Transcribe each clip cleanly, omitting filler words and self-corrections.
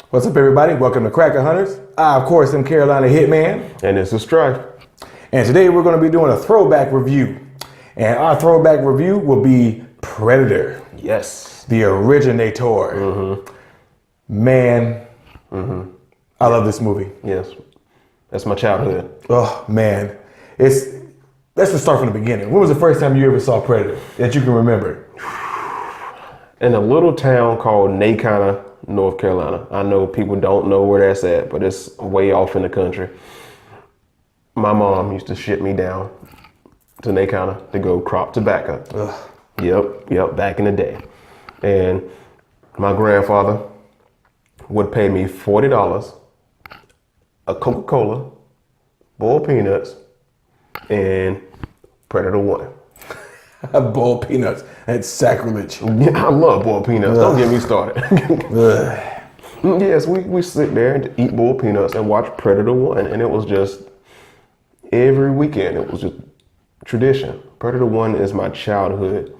What's up, everybody? Welcome to Cracker Hunters. I, of course, am Carolina Hitman. And this is Strife. And today we're going to be doing a throwback review. And our throwback review will be Predator. Yes. The originator. Mm-hmm. Man, I love this movie. Yes. That's my childhood. Oh, man. Let's just start from the beginning. When was the first time you ever saw Predator that you can remember? In a little town called Nacana, North Carolina. I know people don't know where that's at, but it's way off in the country. My mom used to ship me down to Nacana to go crop tobacco. Ugh. Yep, back in the day. And my grandfather would pay me $40, a Coca-Cola, boiled peanuts, and Predator 1. Boiled peanuts. That's sacrilege. Yeah, I love boiled peanuts. Don't get me started. Yes, we sit there and eat boiled peanuts and watch Predator 1. And it was just every weekend. It was just tradition. Predator 1 is my childhood.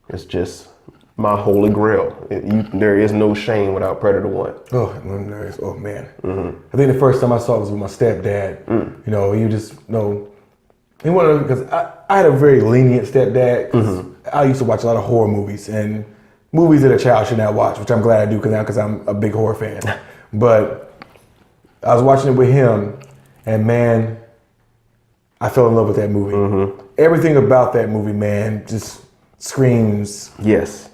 It's just my holy grail. There is no shame without Predator 1. Oh man. I think the first time I saw it was with my stepdad. You know, he just, you know, he wanted, because I had a very lenient stepdad. I used to watch a lot of horror movies and movies that a child should not watch, which I'm glad I do because I'm a big horror fan. But I was watching it with him, and man, I fell in love with that movie. Everything about that movie, man, just screams Yes.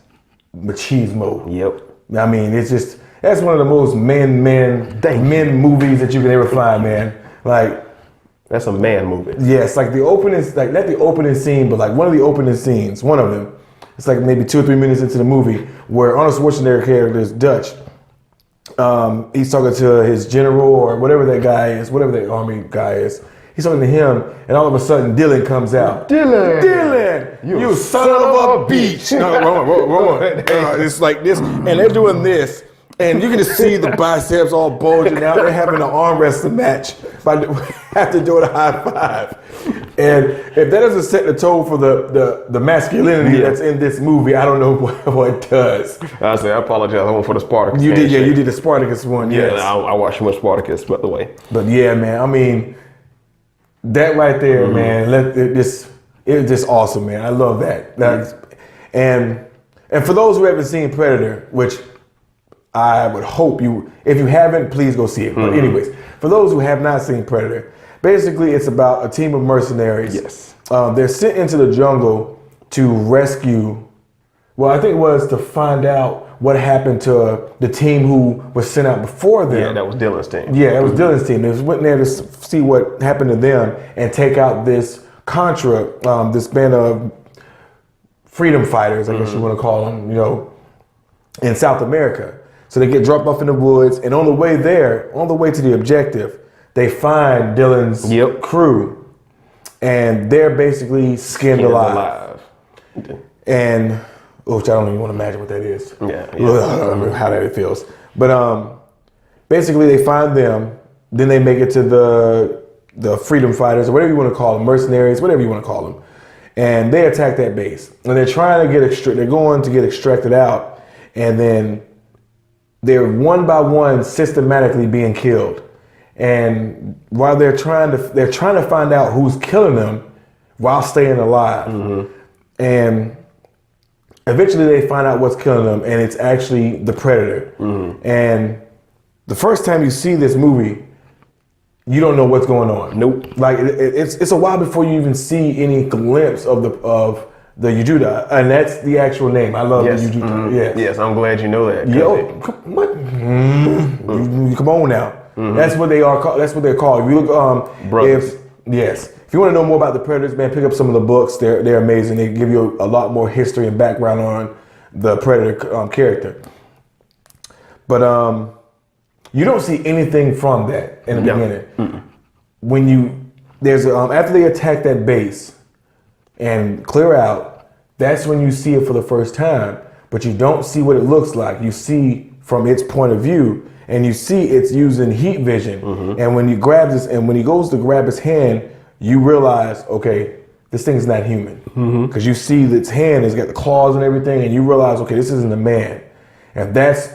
machismo. Yep. I mean, it's just, that's one of the most men movies that you can ever find, man. Like, That's a man movie. yes, like the opening, like not the opening scene, but like one of the opening scenes, one of them. It's like maybe 2 or 3 minutes into the movie where Arnold Schwarzenegger character is Dutch. He's talking to his general or whatever that guy is, whatever that army guy is. He's talking to him, and all of a sudden Dylan comes out. Dylan, you son of a beach. No, wrong. It's like this, and they're doing this. And you can just see the biceps all bulging out. They're having an arm wrestling match after doing a high five. And if that doesn't set the tone for the masculinity that's in this movie, I don't know what does. I apologize. I went for the Spartacus. You did the Spartacus one. Yeah, yes. I watched too much Spartacus, by the way. But yeah, man, I mean, that right there, man, it's just awesome, man. I love that. And for those who haven't seen Predator, which I would hope if you haven't, please go see it. But anyways, for those who have not seen Predator, basically it's about a team of mercenaries. Yes. They're sent into the jungle to rescue, well, I think it was to find out what happened to the team who was sent out before them. Yeah, that was Dylan's team. Yeah, that was Dylan's team. They went there to see what happened to them and take out this Contra, this band of freedom fighters, I guess you want to call them, you know, in South America. So they get dropped off in the woods, and on the way to the objective, they find Dylan's crew, and they're basically skinned alive. And which I don't even want to imagine what that is. Yeah. How that feels. But basically they find them, then they make it to the freedom fighters, or whatever you want to call them, mercenaries, whatever you want to call them. And they attack that base. And they're trying to they're going to get extracted out, and then they're one by one systematically being killed. And while they're trying to find out who's killing them while staying alive. And eventually they find out what's killing them, and it's actually the Predator. And the first time you see this movie, you don't know what's going on. Nope. Like it's a while before you even see any glimpse of the H1tman, and that's the actual name. I love the H1tman. Yes. Yes, I'm glad you know that. What? Come on now. That's what they are called. That's what they're called. If you look, brothers. If you want to know more about the Predators, man, pick up some of the books. They're amazing. They give you a lot more history and background on the Predator character. But you don't see anything from that in the beginning. When after they attack that base and clear out, that's when you see it for the first time. But you don't see what it looks like. You see from its point of view, and you see it's using heat vision. And when he goes to grab his hand, you realize, okay, this thing's not human. Because you see that its hand has got the claws and everything, and you realize, okay, this isn't a man. And that's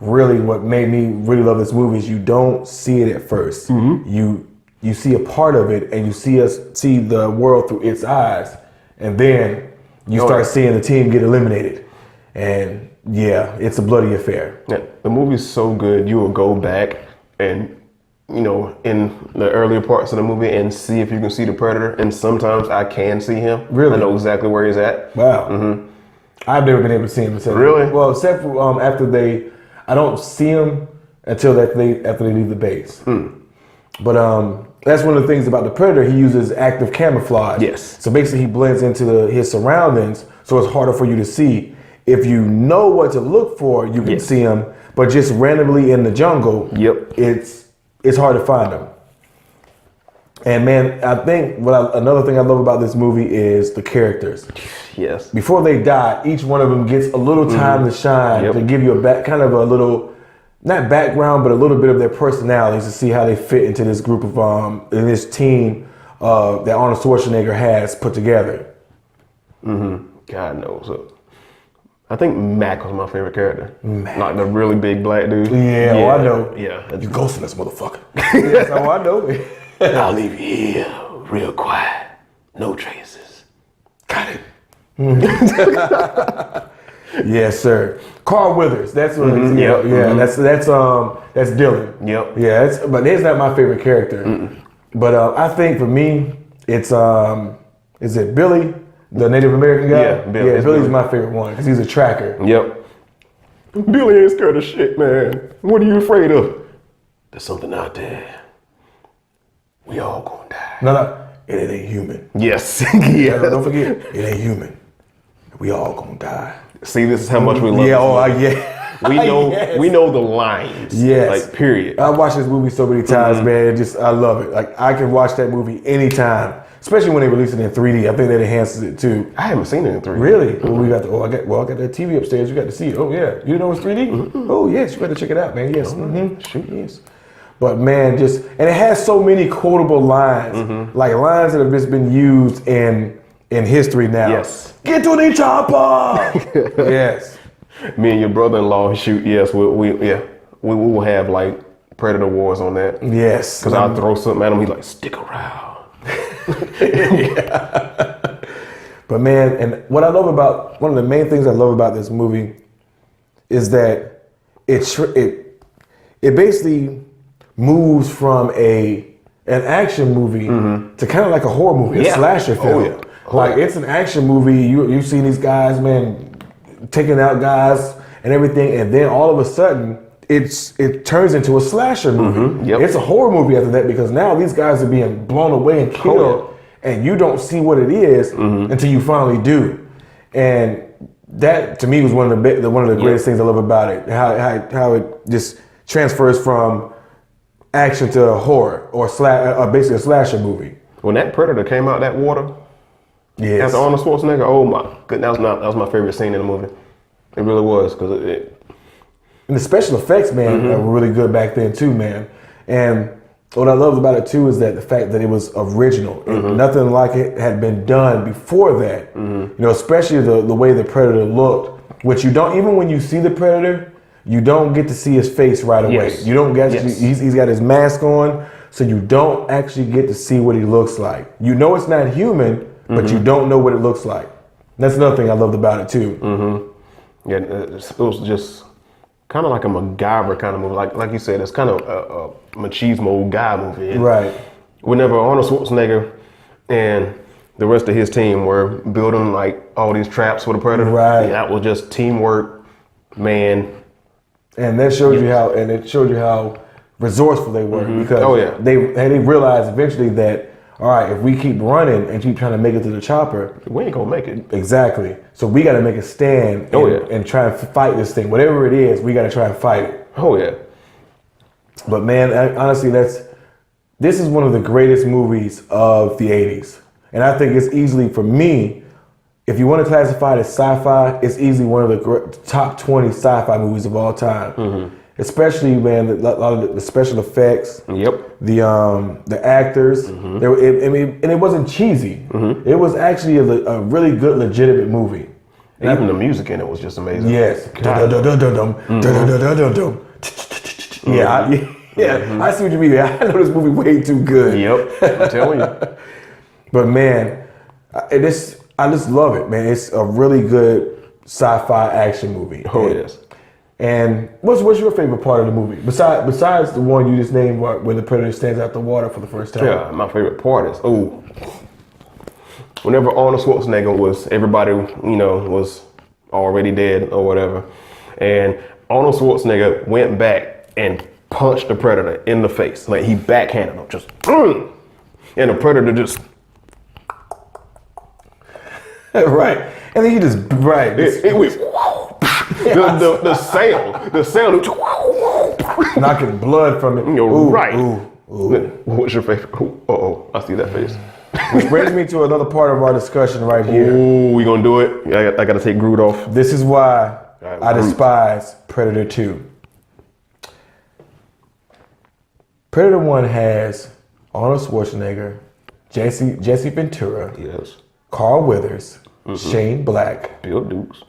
really what made me really love this movie is you don't see it at 1st. You see a part of it, and you see the world through its eyes, and then you start seeing the team get eliminated. And yeah, it's a bloody affair. Yeah, the movie's so good. You will go back and, you know, in the earlier parts of the movie and see if you can see the Predator. And sometimes I can see him. Really? I know exactly where he's at. Wow. I've never been able to see him. Really? Well, except for after I don't see him until after they leave the base. But that's one of the things about the Predator. He uses active camouflage. Yes. So basically, he blends into his surroundings, so it's harder for you to see. If you know what to look for, you can see him. But just randomly in the jungle, it's hard to find him. And man, I think another thing I love about this movie is the characters. Yes. Before they die, each one of them gets a little time to shine to give you kind of a little, not background, but a little bit of their personalities to see how they fit into this group of in this team that Arnold Schwarzenegger has put together. God knows. I think Mac was my favorite character. Like the really big black dude. Yeah, oh, I know. Yeah. You ghosting this motherfucker. That's how I know. I'll leave you here, real quiet, no traces. Got it. Yes, sir. Carl Withers. That's what. That's Dylan. Yep. Yeah. But he's not my favorite character. But I think for me, it's is it Billy, the Native American guy? Yeah, Billy. Yeah, Billy's my favorite one because he's a tracker. Yep. Billy ain't scared of shit, man. What are you afraid of? There's something out there. We all gonna die. No, it ain't human. Yes. Don't forget, it ain't human. We all gonna die. See, this is how much we love. Yeah, we know the lines. Yes. Like, period. I watched this movie so many times, man. I love it. Like, I can watch that movie anytime, especially when they release it in 3D. I think that enhances it too. I haven't seen it in 3D. Really? Well, I got that TV upstairs. You got to see it. Oh yeah, you know it's 3D. Oh yes, you got to check it out, man. Yes. Shoot, yes. But man, and it has so many quotable lines, like lines that have just been used in history now. Yes. Get to the chopper. Yes. Me and your brother-in-law shoot. Yes, we will have like Predator Wars on that. Yes. Because I'll throw something at him. He's like, stick around. But man, and one of the main things I love about this movie is that it basically moves from an action movie to kind of like a horror movie, a slasher film. Like it's an action movie. You've seen these guys, man, taking out guys and everything, and then all of a sudden it turns into a slasher movie. It's a horror movie after that because now these guys are being blown away and killed, and you don't see what it is until you finally do. And that to me was one of the greatest things I love about it. How it just transfers from action to a horror or basically a slasher movie. When that Predator came out that water, after Arnold Schwarzenegger, oh my goodness, that was my favorite scene in the movie. It really was because and the special effects, man, were really good back then too, man. And what I loved about it too is that the fact that it was original. And nothing like it had been done before that. You know, especially the way the Predator looked, which you don't even when you see the Predator. You don't get to see his face right away. Yes. You don't get he's got his mask on, so you don't actually get to see what he looks like. You know it's not human, but you don't know what it looks like. That's another thing I loved about it too. Yeah, it was just kind of like a MacGyver kind of movie. Like you said, it's kind of a machismo guy movie. And right. Whenever Arnold Schwarzenegger and the rest of his team were building like all these traps for the Predator, that was just teamwork, man. And that showed you how resourceful they were because they realized eventually that all right, if we keep running and keep trying to make it to the chopper, we ain't gonna make it. Exactly. So we got to make a stand and try and fight this thing, whatever it is. We got to try and fight it. Oh yeah. But man, honestly, this is one of the greatest movies of the '80s, and I think it's easily for me. If you want to classify it as sci-fi, it's easily one of the top 20 sci-fi movies of all time. Especially, man, a lot of the special effects. The actors. And it wasn't cheesy. It was actually a really good, legitimate movie. And even the music in it was just amazing. Yes. Yeah, I see what you mean. I know this movie way too good. Yep, I'm telling you. But man, I just love it, man. It's a really good sci-fi action movie. Oh, yes. And what's your favorite part of the movie? Besides the one you just named where the predator stands out the water for the first time? Yeah, my favorite part is, whenever Arnold Schwarzenegger everybody, was already dead or whatever. And Arnold Schwarzenegger went back and punched the predator in the face. Like he backhanded him, just, and the predator just. Right. And then he just, right. It went, the sound, knocking blood from it. Right. Ooh. What's your favorite? I see that face. Which brings me to another part of our discussion right here. Ooh, we gonna do it? I gotta take Groot off. This is why I despise Predator 2. Predator 1 has Arnold Schwarzenegger, Jesse Ventura, Yes. Carl Weathers, Shane Black, Bill Dukes.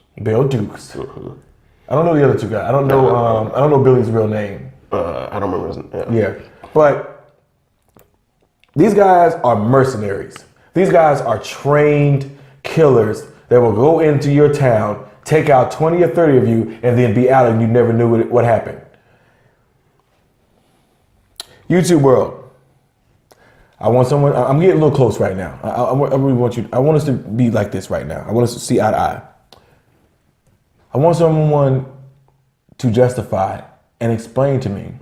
I don't know the other two guys. I don't know Billy's real name. I don't remember his name. Yeah. But these guys are mercenaries. These guys are trained killers that will go into your town, take out 20 or 30 of you, and then be out and you never knew what happened. YouTube world. I want someone, I'm getting a little close right now. I really want I want us to be like this right now. I want us to see eye to eye. I want someone to justify and explain to me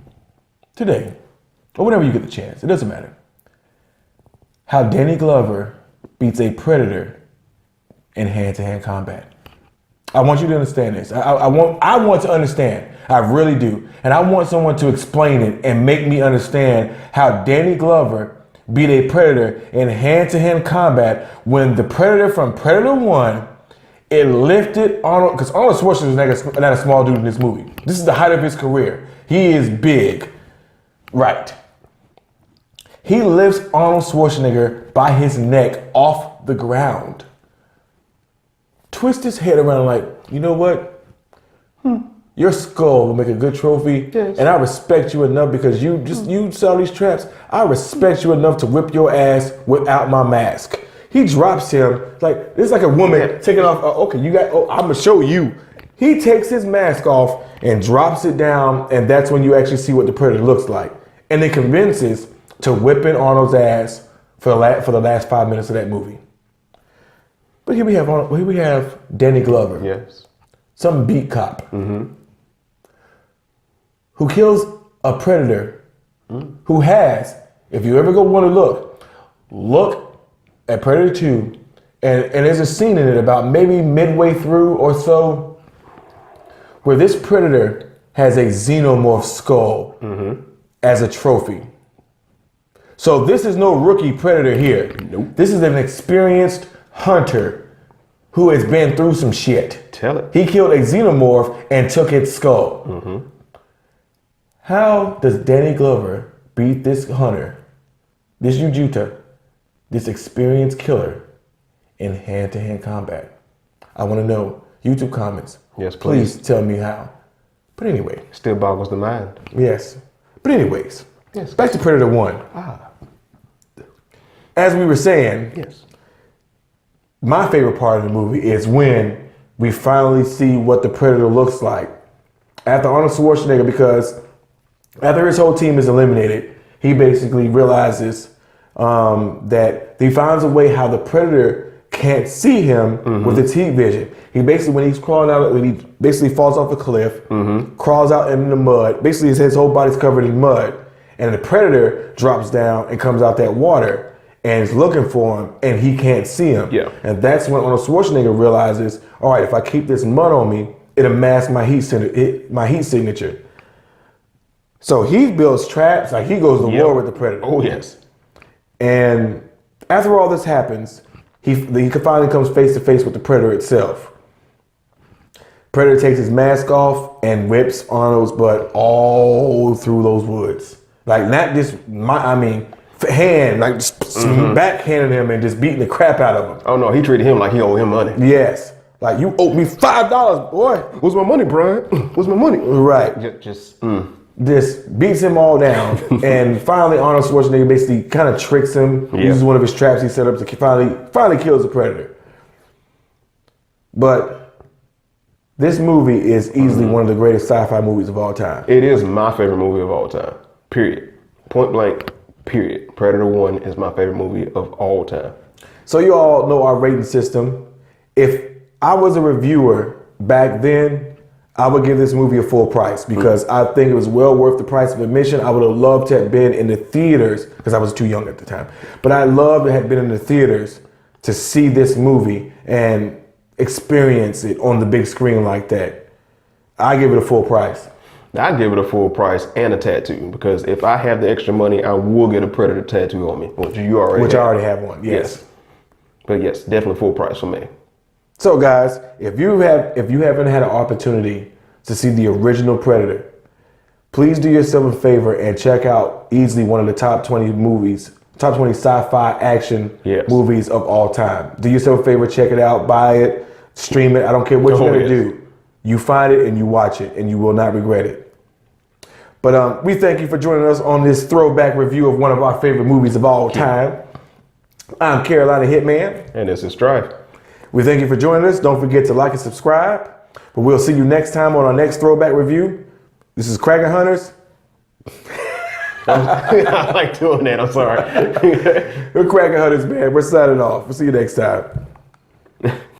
today, or whenever you get the chance, it doesn't matter, how Danny Glover beats a predator in hand-to-hand combat. I want you to understand this. I want to understand. I really do. And I want someone to explain it and make me understand how Danny Glover beat a predator in hand-to-hand combat when the predator from Predator 1, it lifted Arnold, because Arnold Schwarzenegger is not a small dude in this movie. This is the height of his career. He is big. Right. He lifts Arnold Schwarzenegger by his neck off the ground. Twist his head around like, you know what? Your skull will make a good trophy. Yes. And I respect you enough because you sell these traps. I respect you enough to whip your ass without my mask. He drops him like, this is like a woman taking off, I'm gonna show you. He takes his mask off and drops it down, and that's when you actually see what the predator looks like. And it convinces to whipping Arnold's ass for the last 5 minutes of that movie. But here we have Danny Glover. Yes. Some beat cop. Who kills a predator who has, if you ever want to look at Predator 2, and there's a scene in it about maybe midway through or so where this predator has a xenomorph skull as a trophy. So this is no rookie predator here. Nope. This is an experienced hunter who has been through some shit. Tell it. He killed a xenomorph and took its skull. How does Danny Glover beat this hunter, this Yujuta, this experienced killer in hand-to-hand combat? I want to know. YouTube comments. Yes, please. Please tell me how. But anyway. Still boggles the mind. Yes. But anyways. Yes. Back to Predator 1. As we were saying, yes, my favorite part of the movie is when we finally see what the predator looks like. After Arnold Schwarzenegger, because after his whole team is eliminated, he basically realizes that he finds a way how the predator can't see him with its heat vision. He basically, when he's crawling out, when he basically falls off a cliff, crawls out in the mud, basically his whole body's covered in mud, and the predator drops down and comes out that water and is looking for him, and he can't see him. Yeah. And that's when Arnold Schwarzenegger realizes, all right, if I keep this mud on me, it'll mask my heat signature. So he builds traps, like he goes to war with the predator. Oh, yes. And after all this happens, he finally comes face to face with the predator itself. Predator takes his mask off and whips Arnold's butt all through those woods. Like not just hand, like just backhanding him and just beating the crap out of him. Oh no, he treated him like he owed him money. Yes. Like, you owe me $5, boy. Where's my money, Brian? Where's my money? Right. Just beats him all down. And finally, Arnold Schwarzenegger basically kind of tricks him, uses one of his traps he set up to finally kills the Predator. But this movie is easily one of the greatest sci-fi movies of all time. It is my favorite movie of all time. Period. Point blank, period. Predator 1 is my favorite movie of all time. So you all know our rating system. If I was a reviewer back then, I would give this movie a full price because I think it was well worth the price of admission. I would have loved to have been in the theaters because I was too young at the time. But I loved to have been in the theaters to see this movie and experience it on the big screen like that. I give it a full price. I'd give it a full price and a tattoo because if I have the extra money, I will get a Predator tattoo on me, which I already have one. Yes. But yes, definitely full price for me. So guys, if you haven't had an opportunity to see the original Predator, please do yourself a favor and check out easily one of the top 20 sci-fi action movies of all time. Do yourself a favor, check it out, buy it, stream it. I don't care what you're gonna do. You find it and you watch it and you will not regret it. But we thank you for joining us on this throwback review of one of our favorite movies of all time. I'm Carolina Hitman. And this is Strife. We thank you for joining us. Don't forget to like and subscribe. But we'll see you next time on our next throwback review. This is Cracker Hunters. I like doing that. I'm sorry. We're Cracker Hunters, man. We're signing off. We'll see you next time.